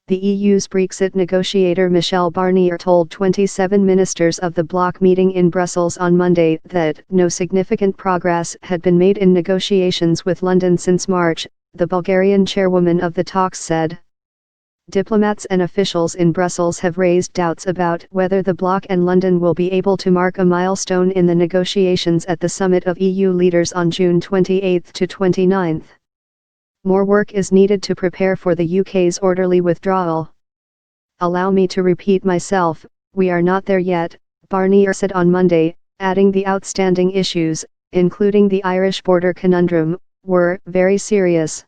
the EU's Brexit negotiator Michel Barnier told 27 ministers of the bloc meeting in Brussels on Monday that no significant progress had been made in negotiations with London since March, the Bulgarian chairwoman of the talks said. Diplomats and officials in Brussels have raised doubts about whether the bloc and London will be able to mark a milestone in the negotiations at the summit of EU leaders on June 28 to 29. More work is needed to prepare for the UK's orderly withdrawal. Allow me to repeat myself, we are not there yet, Barnier said on Monday, adding the outstanding issues, including the Irish border conundrum, were very serious.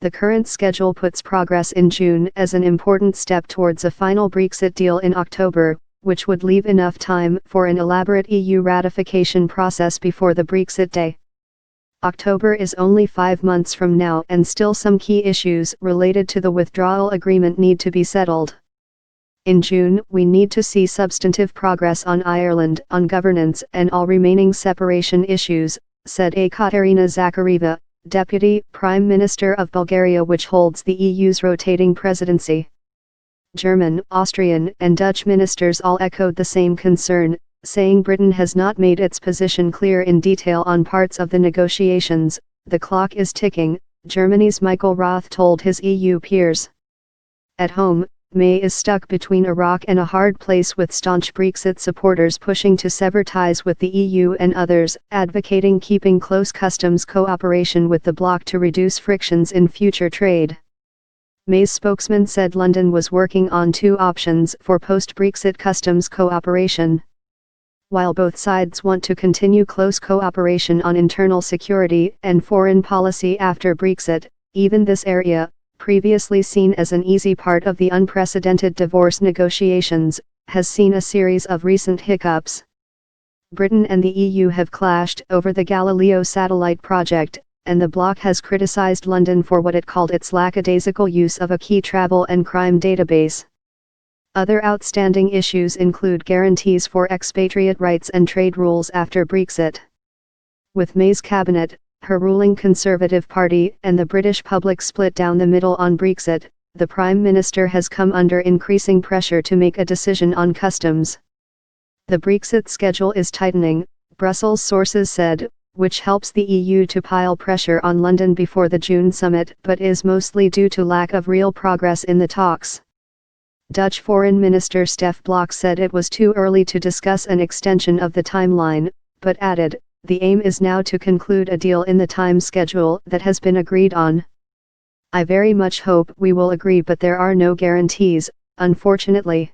The current schedule puts progress in June as an important step towards a final Brexit deal in October, which would leave enough time for an elaborate EU ratification process before the Brexit day. October is only 5 months from now, and still some key issues related to the withdrawal agreement need to be settled. In June, we need to see substantive progress on Ireland, on governance and all remaining separation issues, said Ekaterina Zakhareva, Deputy Prime Minister of Bulgaria, which holds the EU's rotating presidency. German, Austrian and Dutch ministers all echoed the same concern, saying Britain has not made its position clear in detail on parts of the negotiations. The clock is ticking, Germany's Michael Roth told his EU peers. At home, May is stuck between a rock and a hard place, with staunch Brexit supporters pushing to sever ties with the EU and others advocating keeping close customs cooperation with the bloc to reduce frictions in future trade. May's spokesman said London was working on 2 options for post-Brexit customs cooperation. While both sides want to continue close cooperation on internal security and foreign policy after Brexit, even this area, previously seen as an easy part of the unprecedented divorce negotiations, has seen a series of recent hiccups. Britain and the EU have clashed over the Galileo satellite project, and the bloc has criticized London for what it called its lackadaisical use of a key travel and crime database. Other outstanding issues include guarantees for expatriate rights and trade rules after Brexit. With May's cabinet, her ruling Conservative Party and the British public split down the middle on Brexit, the Prime Minister has come under increasing pressure to make a decision on customs. The Brexit schedule is tightening, Brussels sources said, which helps the EU to pile pressure on London before the June summit, but is mostly due to lack of real progress in the talks. Dutch Foreign Minister Stef Blok said it was too early to discuss an extension of the timeline, but added, the aim is now to conclude a deal in the time schedule that has been agreed on. I very much hope we will agree, but there are no guarantees, unfortunately.